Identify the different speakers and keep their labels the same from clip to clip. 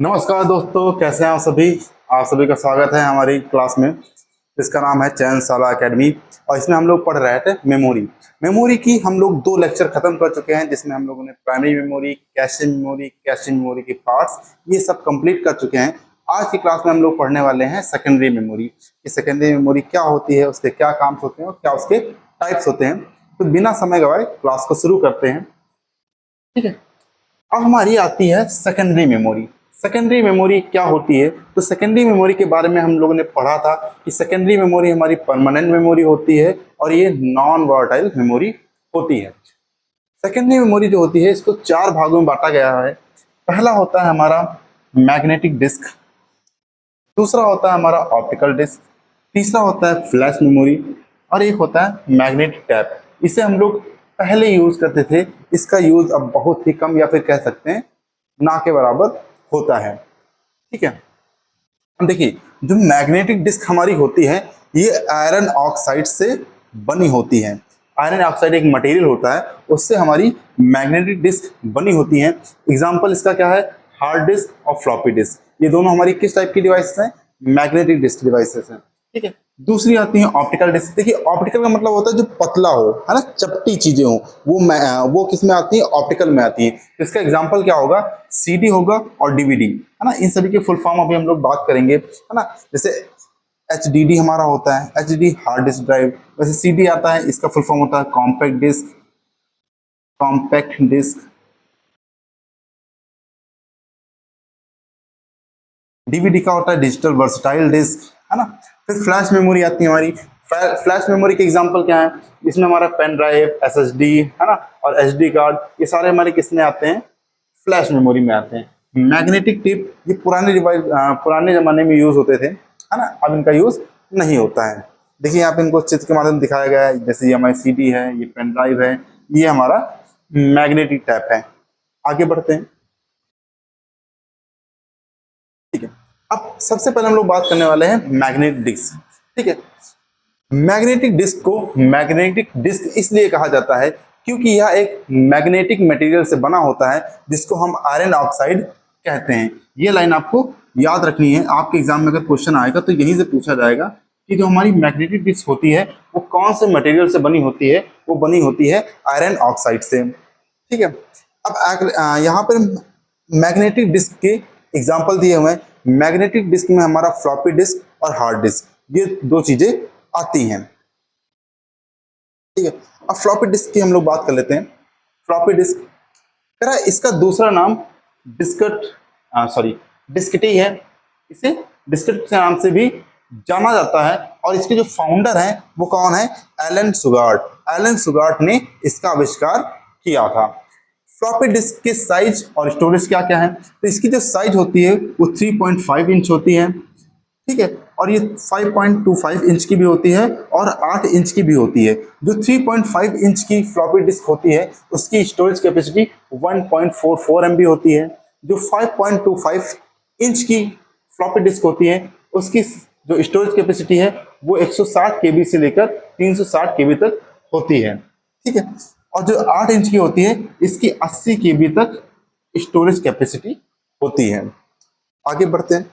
Speaker 1: नमस्कार दोस्तों, कैसे हैं आप सभी। आप सभी का स्वागत है हमारी क्लास में, जिसका नाम है चयनशाला एकेडमी। और इसमें हम लोग पढ़ रहे थे मेमोरी की हम लोग 2 लेक्चर खत्म कर चुके हैं, जिसमें हम लोगों ने प्राइमरी मेमोरी, कैशे मेमोरी के पार्ट्स ये सब कंप्लीट कर चुके हैं। आज की क्लास में हम लोग पढ़ने वाले हैं सेकेंडरी मेमोरी। ये सेकेंडरी मेमोरी क्या होती है, उसके क्या काम होते हैं और क्या उसके टाइप्स होते हैं। तो बिना समय गवाए क्लास को शुरू करते हैं, ठीक है। अब हमारी आती है सेकेंडरी मेमोरी। सेकेंडरी मेमोरी क्या होती है? तो सेकेंडरी मेमोरी के बारे में हम लोगों ने पढ़ा था कि सेकेंडरी मेमोरी हमारी परमानेंट मेमोरी होती है और ये नॉन वोलेटाइल मेमोरी होती है। सेकेंडरी मेमोरी जो होती है, इसको 4 भागों में बांटा गया है। पहला होता है हमारा मैग्नेटिक डिस्क, दूसरा होता है हमारा ऑप्टिकल डिस्क, तीसरा होता है फ्लैश मेमोरी और एक होता है मैग्नेटिक टैप। इसे हम लोग पहले यूज करते थे, इसका यूज अब बहुत ही कम या फिर कह सकते हैं ना के बराबर होता है, ठीक है। अब देखिए, जो मैग्नेटिक डिस्क हमारी होती है ये आयरन ऑक्साइड से बनी होती है। आयरन ऑक्साइड एक मटेरियल होता है, उससे हमारी मैग्नेटिक डिस्क बनी होती है। एग्जांपल इसका क्या है? हार्ड डिस्क और फ्लॉपी डिस्क, ये दोनों हमारी किस टाइप की डिवाइसेस हैं? मैग्नेटिक डिस्क डिवाइसेस हैं, ठीक है। दूसरी आती है ऑप्टिकल डिस्क। देखिए, ऑप्टिकल का मतलब होता है जो पतला हो, है ना, चपटी चीजें हो, वो किस में आती है? ऑप्टिकल में आती है। इसका एग्जांपल क्या होगा? सीडी होगा और डीवीडी, है ना। इन सभी के फुल फॉर्म अभी हम लोग बात करेंगे, है ना। जैसे HDD हमारा होता है, HDD हार्ड डिस्क ड्राइव। वैसे CD आता है, इसका फुल फॉर्म होता है कॉम्पैक्ट डिस्क। डीवीडी का होता है डिजिटल वर्सटाइल डिस्क, है ना। फिर फ्लैश मेमोरी आती है हमारी। फ्लैश मेमोरी के एग्जांपल क्या है? इसमें हमारा पेन ड्राइव, SSD, है ना, और SD कार्ड, ये सारे हमारे किस में आते हैं? फ्लैश मेमोरी में आते हैं। मैग्नेटिक टिप, ये पुराने जमाने में यूज होते थे, है ना, अब इनका यूज नहीं होता है। देखिए यहाँ पे इनको चित्र के माध्यम दिखाया गया है। जैसे ये हमारी CD है, ये पेन ड्राइव है, ये हमारा मैग्नेटिक टैप है। आगे बढ़ते हैं, ठीक है। अब सबसे पहले हम लोग बात करने वाले हैं मैग्नेटिक डिस्क, ठीक है। मैग्नेटिक डिस्क को मैग्नेटिक डिस्क इसलिए कहा जाता है क्योंकि यह एक मैग्नेटिक मटेरियल से बना होता है, जिसको हम आयरन ऑक्साइड कहते हैं। ये लाइन आपको याद रखनी है, आपके एग्जाम में अगर क्वेश्चन आएगा तो यहीं से पूछा जाएगा कि जो हमारी मैग्नेटिक डिस्क होती है वो कौन से मटेरियल से बनी होती है? वो बनी होती है आयरन ऑक्साइड से, ठीक है। अब यहाँ पर मैग्नेटिक डिस्क के एग्जाम्पल दिए हुए हैं। मैग्नेटिक डिस्क में हमारा फ्लॉपी डिस्क और हार्ड डिस्क, ये 2 चीजें आती हैं, ठीक है। अब फ्लॉपी डिस्क की हम लोग बात कर लेते हैं। फ्लॉपी डिस्क कह रहा है, इसका दूसरा नाम डिस्कटी है। इसे डिस्कट के नाम से भी जाना जाता है और इसके जो फाउंडर हैं वो कौन है? एलन सुगार्ट। एलन सुगार्ट ने इसका आविष्कार किया था। फ्लॉपी डिस्क के साइज और स्टोरेज क्या क्या है? तो इसकी जो साइज होती है वो 3.5 इंच होती है, ठीक है। और ये 5.25 इंच की भी होती है और 8 इंच की भी होती है। जो 3.5 इंच की फ्लॉपी डिस्क होती है उसकी स्टोरेज कैपेसिटी 1.44 MB होती है। जो 5.25 इंच की फ्लॉपी डिस्क होती है उसकी जो स्टोरेज कैपेसिटी है वो 160 KB से लेकर 360 KB तक होती है, ठीक है। और जो 8 इंच की होती है इसकी 80 KB तक स्टोरेज कैपेसिटी होती है। आगे बढ़ते हैं,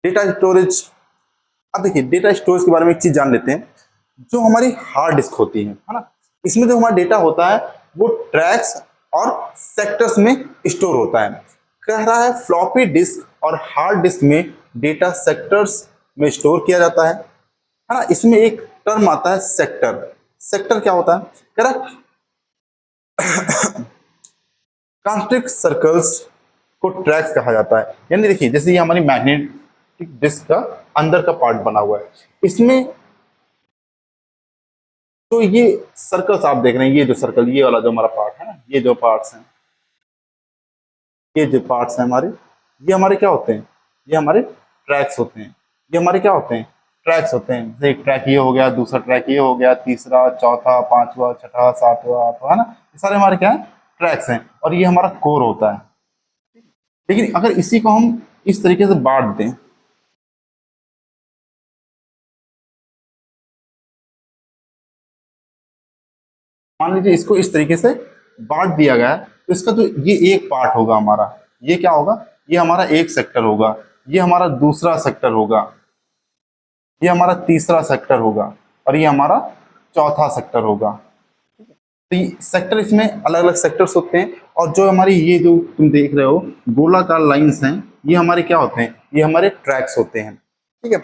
Speaker 1: डेटा स्टोरेज। अब देखिए, डेटा स्टोरेज के बारे में एक चीज जान लेते हैं। जो हमारी हार्ड डिस्क होती है ना, इसमें जो हमारा डेटा होता है वो ट्रैक्स और सेक्टर्स में स्टोर होता है। कह रहा है फ्लॉपी डिस्क और हार्ड डिस्क में डेटा सेक्टर्स में स्टोर किया जाता है ना। इसमें एक टर्म आता है सेक्टर। सेक्टर क्या होता है? कह रहा कॉन्स्ट्रिक्ट सर्कल्स को ट्रैक्स कहा जाता है। यानी देखिए, जैसे ये हमारी मैग्नेटिक डिस्क का अंदर का पार्ट बना हुआ है, इसमें तो ये सर्कल्स आप देख रहे हैं, ये जो सर्कल, ये वाला जो हमारा पार्ट है ना, ये जो पार्ट्स हैं, ये जो पार्ट्स हैं हमारे, ये हमारे क्या होते हैं? ये हमारे ट्रैक्स होते हैं। ये हमारे क्या होते हैं? ट्रैक्स होते हैं। जैसे एक ट्रैक ये हो गया, दूसरा ट्रैक ये हो गया, तीसरा, चौथा, पांचवा, छठा, सातवां, आठवां, है ना। ये सारे हमारे क्या है? ट्रैक्स हैं। और ये हमारा कोर होता है। लेकिन अगर इसी को हम इस तरीके से बांट दें, मान लीजिए इसको इस तरीके से बांट दिया गया है, तो इसका तो ये एक पार्ट होगा हमारा, ये क्या होगा, ये हमारा एक सेक्टर होगा, ये हमारा दूसरा सेक्टर होगा, ये हमारा तीसरा सेक्टर होगा और ये हमारा चौथा सेक्टर होगा। तो ये सेक्टर, इसमें अलग अलग सेक्टर्स होते हैं। और जो हमारी ये जो तुम देख रहे हो गोलाकार लाइंस हैं, ये हमारे क्या होते हैं, ये हमारे ट्रैक्स होते हैं। ठीक है,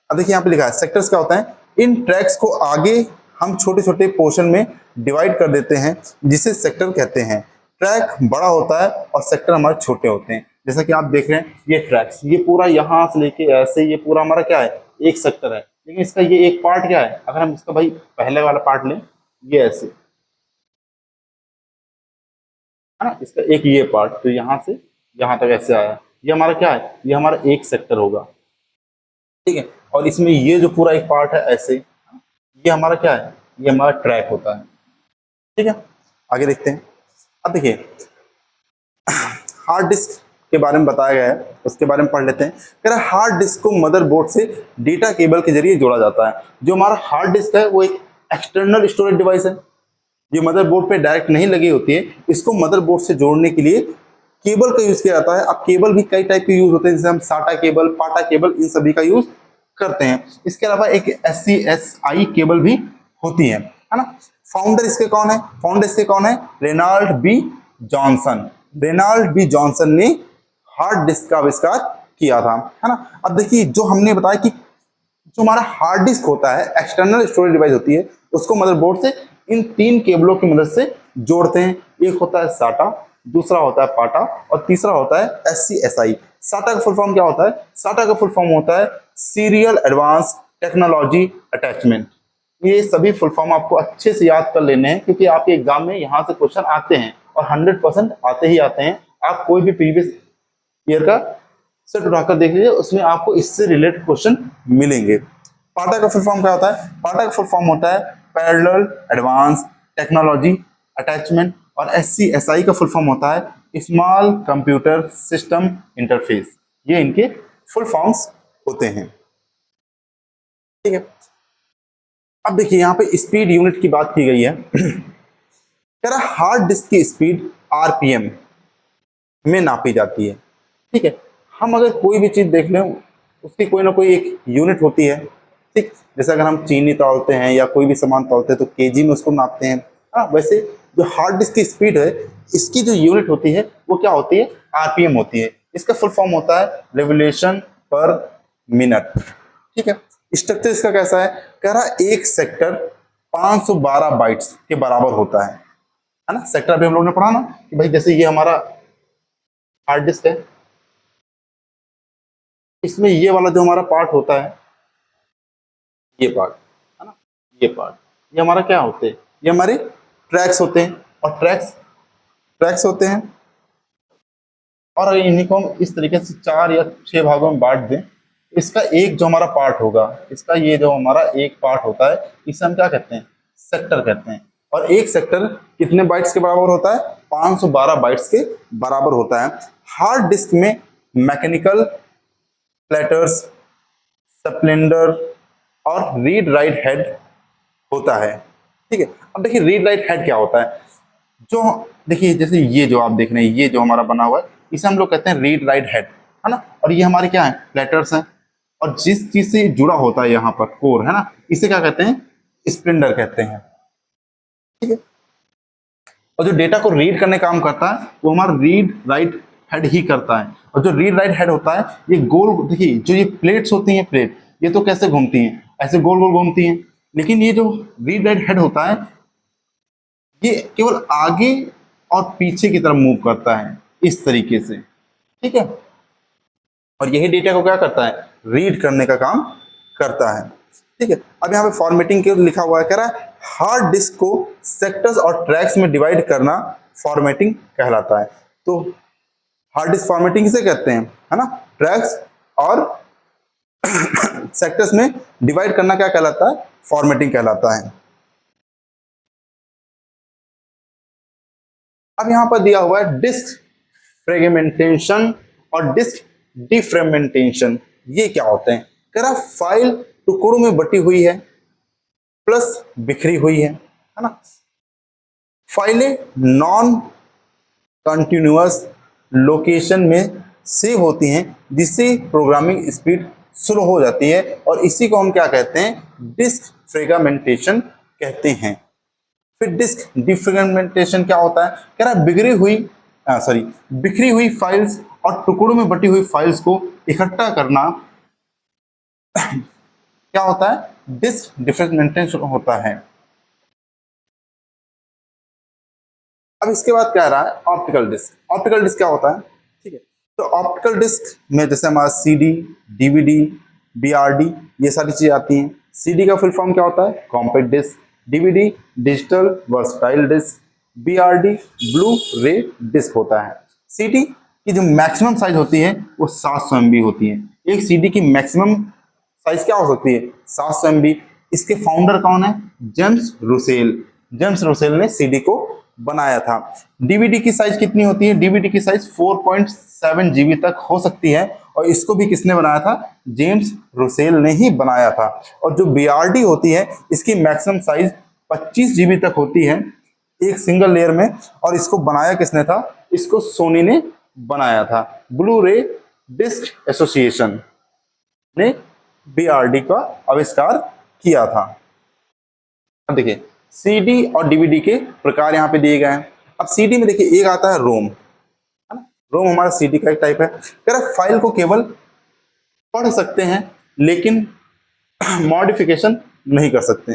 Speaker 1: अब देखिए यहाँ पे लिखा है सेक्टर्स क्या होता है। इन ट्रैक्स को आगे हम छोटे छोटे पोर्शन में डिवाइड कर देते हैं जिसे सेक्टर कहते हैं। ट्रैक बड़ा होता है और सेक्टर हमारे छोटे होते हैं। जैसा कि आप देख रहे हैं ये ट्रैक्स, ये पूरा यहाँ से लेके ऐसे, ये पूरा हमारा क्या है, एक सेक्टर है। लेकिन इसका ये एक पार्ट क्या है, अगर हम इसका भाई पहले वाला पार्ट लें, ये ऐसे है ना, इसका एक ये पार्ट तो यहाँ से यहाँ तक ऐसे आया, ये हमारा क्या है, ये हमारा एक सेक्टर होगा। ठीक है, और इसमें ये जो पूरा एक पार्ट है ऐसे, ये हमारा क्या है, ये हमारा ट्रैक होता है। ठीक है, आगे देखते हैं। अब देखिए हार्ड डिस्क के बारे में बताया गया है, उसके बारे में पढ़ लेते हैं। कह रहा है हार्ड डिस्क को मदरबोर्ड से डेटा केबल के जरिए जोड़ा जाता है। जो हमारा हार्ड डिस्क है वो एक एक्सटर्नल स्टोरेज डिवाइस है, ये मदरबोर्ड पे डायरेक्ट नहीं लगी होती है। इसको मदरबोर्ड से जोड़ने के लिए केबल का यूज किया जाता है। अब केबल भी कई टाइप के यूज होते हैं, जैसे हम साटा केबल, पाटा केबल, इन सभी का यूज करते हैं। इसके अलावा एक SCSI केबल भी होती है ना। फाउंडर इसके कौन है, फाउंडर इसके कौन है, Reynold B Johnson. Reynold B Johnson ने हार्ड डिस्क का आविष्कार किया था, है ना। अब देखिए जो हमने बताया कि जो हमारा हार्ड डिस्क होता है एक्सटर्नल स्टोरेज डिवाइस होती है, उसको मदरबोर्ड से इन तीन केबलों की मदद से जोड़ते हैं। एक होता है साटा, दूसरा होता है पाटा और तीसरा होता है SCSI। साटा का फुल फॉर्म क्या होता है, साटा का फुल फॉर्म होता है सीरियल एडवांस टेक्नोलॉजी अटैचमेंट। ये सभी फुल फॉर्म आपको अच्छे से याद कर लेने हैं, क्योंकि आपके एग्जाम में यहाँ से क्वेश्चन आते हैं और 100% आते ही आते हैं। आप कोई भी प्रीवियस ईयर का सेट उठाकर देख लीजिए, उसमें आपको इससे रिलेटेड क्वेश्चन मिलेंगे। पाटा का फुल फॉर्म क्या होता है, पाटा का फुल फॉर्म होता है पैरेलल एडवांस टेक्नोलॉजी अटैचमेंट और SCSI का फुल फॉर्म होता है स्मॉल कंप्यूटर सिस्टम इंटरफेस। ये इनके फुल फॉर्म्स होते हैं। ठीक है, अब देखिए यहाँ पे स्पीड यूनिट की बात की गई है। कह रहा हार्ड डिस्क की स्पीड RPM में नापी जाती है। ठीक है, हम अगर कोई भी चीज देख लें उसकी कोई ना कोई एक यूनिट होती है। ठीक, जैसे अगर हम चीनी तौलते हैं या कोई भी सामान तौलते हैं तो केजी में उसको नापते हैं। हाँ, वैसे जो हार्ड डिस्क की स्पीड है इसकी जो यूनिट होती है वो क्या होती है, RPM होती है। इसका फुल फॉर्म होता है रेवोल्यूशन पर मिनट। ठीक है, स्ट्रक्चर इसका कैसा है, कह रहा एक सेक्टर 512 बाइट्स के बराबर होता है ना। सेक्टर अभी हम लोग ने पढ़ा ना कि भाई जैसे ये हमारा हार्ड डिस्क है, इसमें ये वाला जो हमारा पार्ट होता है, ये पार्ट है ना, ये पार्ट, ये हमारा क्या होते हैं, ये हमारे ट्रैक्स होते हैं। और ट्रैक्स होते हैं। और अगर इन्हीं को हम इस तरीके से 4 या 6 भागों में बांट दें, इसका एक जो हमारा पार्ट होगा, इसका ये जो हमारा एक पार्ट होता है, इसे हम क्या कहते हैं, सेक्टर कहते हैं। और एक सेक्टर कितने बाइट्स के बराबर होता है, 512 बाइट्स के बराबर होता है। हार्ड डिस्क में मैकेनिकल प्लेटर्स, स्प्लेंडर और रीड राइट हेड होता है। ठीक है, अब देखिए रीड राइट हेड क्या होता है। जो देखिए जैसे ये जो आप देख रहे हैं, ये जो हमारा बना हुआ है, इसे हम लोग कहते हैं रीड राइट हेड, है ना। और ये हमारे क्या है, प्लेटर्स हैं। और जिस चीज से जुड़ा होता है यहाँ पर कोर, है ना, इसे क्या कहते हैं, स्प्लेंडर कहते हैं। ठीक है, और जो डेटा को रीड करने का काम करता है वो हमारा रीड राइट हेड ही करता है। और जो रीड राइट हेड होता है ये गोल, देखिए जो ये प्लेट्स होती हैं, प्लेट ये तो कैसे घूमती हैं, ऐसे गोल गोल घूमती हैं। लेकिन ये जो रीड राइट हेड होता है ये केवल आगे और पीछे की तरफ मूव करता है इस तरीके से। ठीक है, और यही डेटा को क्या करता है, रीड करने का काम करता है। ठीक है, अब यहाँ पे फॉर्मेटिंग के लिखा हुआ है, कह रहा है हार्ड डिस्क को सेक्टर्स और ट्रैक्स में डिवाइड करना फॉर्मेटिंग कहलाता है। तो हार्ड डिस्क फॉर्मेटिंग किसे कहते हैं, है ना, ट्रैक्स और सेक्टर्स में डिवाइड करना क्या कहलाता है, फॉर्मेटिंग कहलाता है। अब यहां पर दिया हुआ है डिस्क फ्रेगमेंटेशन और डिस्क डिफ्रेगमेंटेशन, ये क्या होते हैं। कह रहा फाइल टुकड़ों में बटी हुई है प्लस बिखरी हुई है ना। फाइलें नॉन कंटिन्यूअस लोकेशन में सेव होती हैं, जिससे प्रोग्रामिंग स्पीड स्लो हो जाती है, और इसी को हम क्या कहते हैं, डिस्क फ्रेगमेंटेशन कहते हैं। फिर डिस्क डिफ्रेगमेंटेशन क्या होता है, कह रहा है बिखरी हुई फाइल्स और टुकड़ों में बटी हुई फाइल्स को इकट्ठा करना क्या होता है, डिस्क डिफ्रेगमेंटेशन होता है। अब इसके बाद क्या रहा है, ऑप्टिकल डिस्क। ऑप्टिकल डिस्क क्या होता है, ठीक है, तो ऑप्टिकल डिस्क में जैसे हमारा सीडी, डीवीडी, बीआरडी, ये सारी चीजें आती हैं। सीडी का फुल फॉर्म क्या होता है, compact disc, DVD digital versatile disc, BRD Blu ray disc होता है। सीडी की जो मैक्सिमम साइज होती है वो 700 MB होती है। एक सीडी की मैक्सिमम साइज क्या हो सकती है, 700 MB। इसके फाउंडर कौन है, जेम्स रूसेल। जेम्स रूसेल ने सीडी को बनाया था। डीवीडी की साइज कितनी होती है, डीवीडी की साइज 4.7 GB तक हो सकती है, और इसको भी किसने बनाया था, जेम्स रूसेल ने ही बनाया था। और जो बीआरडी होती है इसकी मैक्सिमम साइज 25 GB तक होती है एक सिंगल लेयर में, और इसको बनाया किसने था, इसको सोनी ने बनाया था। ब्लू रे डिस्क एसोसिएशन ने बीआरडी का आविष्कार किया था। अब देखिए सीडी और डीवीडी के प्रकार यहाँ पे दिए गए हैं। अब सीडी में देखिए एक आता है रोम, है ना, रोम हमारा सीडी का एक टाइप है। कह रहा फाइल को केवल पढ़ सकते हैं लेकिन मॉडिफिकेशन नहीं कर सकते।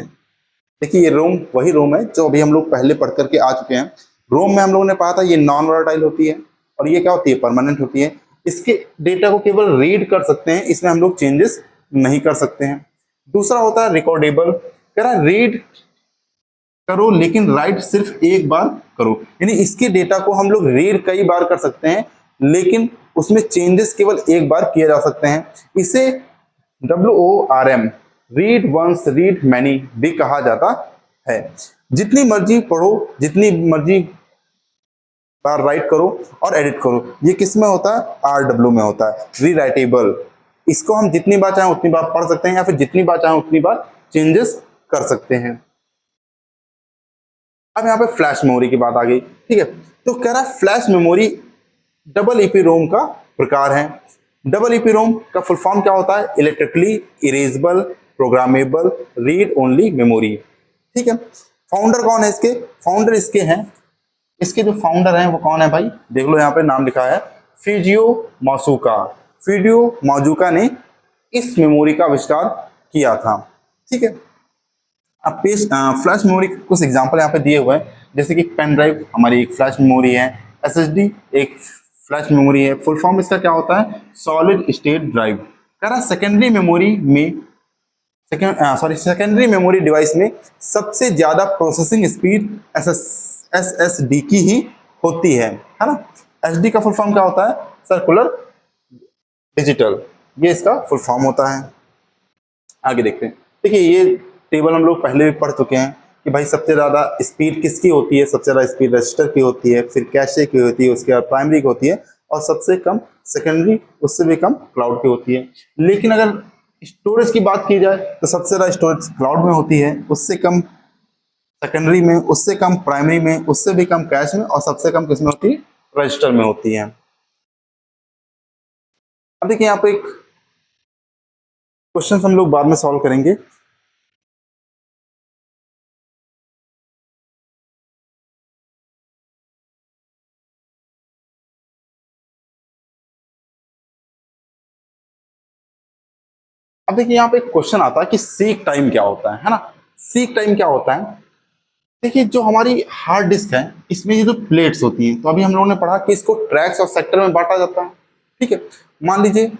Speaker 1: देखिए ये रोम वही रोम है जो अभी हम लोग पहले पढ़ करके आ चुके हैं। रोम में हम लोगों ने पढ़ा था ये नॉन वोलेटाइल होती है, और ये क्या होती है, परमानेंट होती है। इसके डेटा को केवल रीड कर सकते हैं, इसमें हम लोग चेंजेस नहीं कर सकते हैं। दूसरा होता है रिकॉर्डेबल। कह रहा रीड करो लेकिन राइट सिर्फ एक बार करो, यानी इसके डेटा को हम लोग रीड कई बार कर सकते हैं लेकिन उसमें चेंजेस केवल एक बार किए जा सकते हैं। इसे WORM, read once read many भी कहा जाता है। जितनी मर्जी पढ़ो, जितनी मर्जी बार राइट करो और एडिट करो, ये किस में होता है, RW में होता है, रीराइटेबल। इसको हम जितनी बार चाहें उतनी बार पढ़ सकते हैं, या फिर जितनी बार चाहें उतनी बार चेंजेस कर सकते हैं। अब यहाँ पे फ्लैश मेमोरी की बात आ गई, ठीक है, तो कह रहा है फ्लैश मेमोरी डबल EPROM का प्रकार है। डबल EPROM का फुल फॉर्म क्या होता है, electrically erasable programmable read only memory, ठीक है। फाउंडर कौन है इसके, फाउंडर इसके हैं, इसके जो फाउंडर हैं वो कौन है भाई, देख लो यहाँ पे नाम लिखा है, फिजियो मासुका। फिजियो माजुका ने इस मेमोरी का आविष्कार किया था, ठीक है। अब पेज फ्लैश मेमोरी कुछ एग्जांपल यहाँ पे दिए हुए हैं, जैसे कि पेन ड्राइव हमारी एक फ्लैश मेमोरी है, SSD एक फ्लैश मेमोरी है। फुल फॉर्म इसका क्या होता है, सॉलिड स्टेट ड्राइव। कह रहा सेकेंडरी मेमोरी डिवाइस में सबसे ज्यादा प्रोसेसिंग स्पीड SSD की ही होती है ना। SD का फुल फॉर्म क्या होता है, सर्कुलर डिजिटल, ये इसका फुल फॉर्म होता है। आगे देखते हैं, देखिए ये टेबल हम लोग पहले भी पढ़ चुके हैं कि भाई सबसे ज़्यादा स्पीड किसकी होती है, सबसे ज़्यादा स्पीड रजिस्टर की होती है, फिर कैशे की होती है, उसके बाद प्राइमरी की होती है, और सबसे कम सेकेंडरी, उससे भी कम क्लाउड की होती है। लेकिन अगर स्टोरेज की बात की जाए तो सबसे ज़्यादा स्टोरेज क्लाउड में होती है, उससे कम सेकेंडरी में, उससे कम प्राइमरी में, उससे भी कम कैश में, और सबसे कम किस में होती है, रजिस्टर में होती है। अब देखिए यहाँ पे एक क्वेश्चन हम लोग बाद में सॉल्व करेंगे। अब देखिए यहाँ पे एक क्वेश्चन आता है कि सीक टाइम क्या होता है ना। सीक टाइम क्या होता है, देखिए जो हमारी हार्ड डिस्क है इसमें ये जो प्लेट्स होती हैं, तो अभी हम लोगों ने पढ़ा कि इसको ट्रैक्स और सेक्टर में बांटा जाता है, ठीक है। मान लीजिए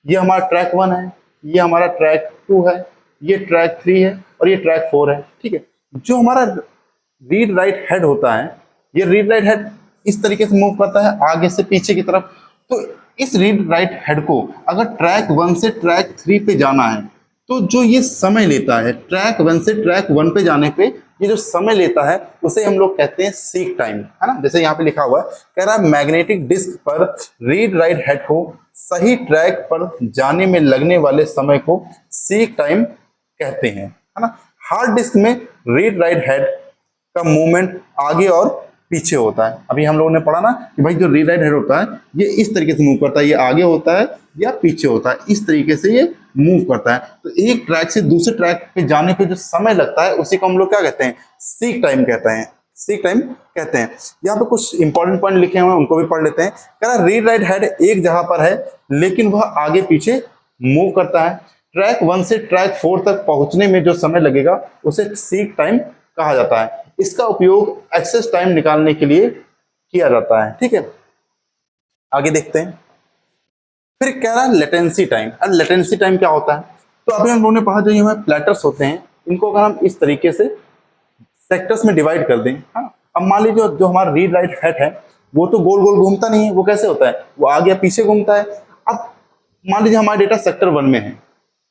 Speaker 1: ये हमारा ट्रैक 1 है, ये हमारा ट्रैक 2 है, ये ट्रैक 3 है, और ये ट्रैक 4 है, ठीक है। जो हमारा रीड राइट हेड होता है, ये रीड राइट हेड इस तरीके से मूव करता है आगे से पीछे की तरफ। तो इस रीड राइट हेड को अगर ट्रैक 1 से ट्रैक 3 पे जाना है, तो जो ये समय लेता है ट्रैक 1 से ट्रैक 1 पे जाने पे, ये जो समय लेता है उसे हम लोग कहते हैं सीक टाइम, है ना। जैसे यहाँ पे लिखा हुआ है, कह रहा है मैग्नेटिक डिस्क पर रीड राइट हेड को सही ट्रैक पर जाने में लगने वाले समय को सीक टाइम कहते हैं, है ना। हार्ड डिस्क में रीड राइट हेड का मूवमेंट आगे और पीछे होता है। अभी हम लोगों ने पढ़ा ना कि भाई जो रीड राइट हेड होता है ये इस तरीके से मूव करता है, ये आगे होता है या पीछे होता है, इस तरीके से ये मूव करता है। तो एक ट्रैक से दूसरे ट्रैक पे जाने पे जो समय लगता है उसी को हम लोग क्या कहते हैं, सीक टाइम कहते हैं, सीक टाइम कहते हैं। यहाँ पे कुछ इंपॉर्टेंट पॉइंट लिखे हुए हैं, उनको भी पढ़ लेते हैं। कह रहा रीड राइट हेड एक जगह पर है लेकिन वह आगे पीछे मूव करता है। ट्रैक 1 से ट्रैक 4 तक पहुंचने में जो समय लगेगा उसे सीक टाइम कहा जाता है। इसका उपयोग एक्सेस टाइम निकालने के लिए किया जाता है। ठीक है, आगे देखते हैं। फिर कह रहा है लेटेंसी टाइम। अब लेटेंसी टाइम क्या होता है, तो अभी हम लोगों ने पढ़ा जो ये हमारे प्लेटर्स होते हैं इनको अगर हम इस तरीके से सेक्टर्स में डिवाइड कर दें, हाँ, अब मान लीजिए जो हमारा रीड राइट हेड है वो तो गोल गोल घूमता नहीं है, वो कैसे होता है, वो आगे पीछे घूमता है। अब मान लीजिए हमारा डेटा सेक्टर 1 में है,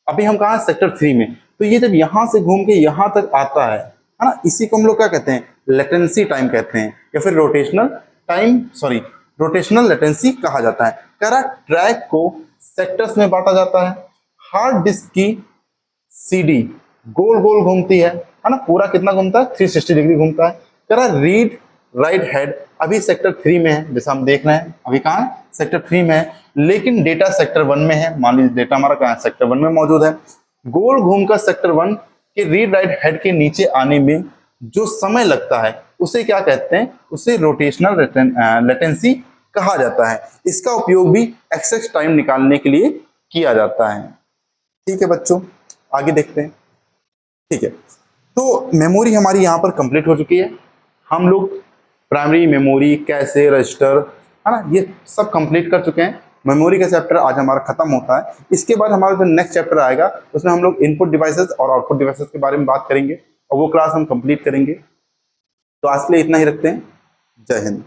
Speaker 1: अभी हम कहाँ सेक्टर 3 में, तो ये जब यहां से घूम के यहां तक आता है ना, इसी को हम लोग क्या कहते हैं, लेटेंसी टाइम कहते हैं, या फिर rotational time, sorry rotational latency कहा जाता है। कह रहा ट्रैक को सेक्टर्स में बांटा जाता है। हार्ड डिस्क की सीडी गोल गोल घूमती है ना, पूरा कितना घूमता है, 360 डिग्री घूमता है। कह रहा रीड राइट हेड अभी सेक्टर 3 में है, जैसा हम देख रहे हैं अभी कहाँ है, सेक्टर 3 में है, लेकिन डेटा सेक्टर 1 में है। मान लीजिए डेटा हमारा कहाँ है, सेक्टर 1 में मौजूद है। गोल घूमकर सेक्टर 1 के रीड राइट हेड के नीचे आने में जो समय लगता है उसे क्या कहते हैं, उसे रोटेशनल लेटेंसी कहा जाता है। इसका उपयोग भी एक्सेस टाइम निकालने के लिए किया जाता है। ठीक है बच्चों, आगे देखते हैं। ठीक है, तो मेमोरी हमारी यहाँ पर कंप्लीट हो चुकी है। हम लोग प्राइमरी मेमोरी, कैशे, रजिस्टर, है ना, ये सब कंप्लीट कर चुके हैं। मेमोरी का चैप्टर आज हमारा खत्म होता है। इसके बाद हमारा जो नेक्स्ट चैप्टर आएगा उसमें हम लोग इनपुट डिवाइसेस और आउटपुट डिवाइसेस के बारे में बात करेंगे और वो क्लास हम कंप्लीट करेंगे। तो आज के लिए इतना ही रखते हैं। जय हिंद।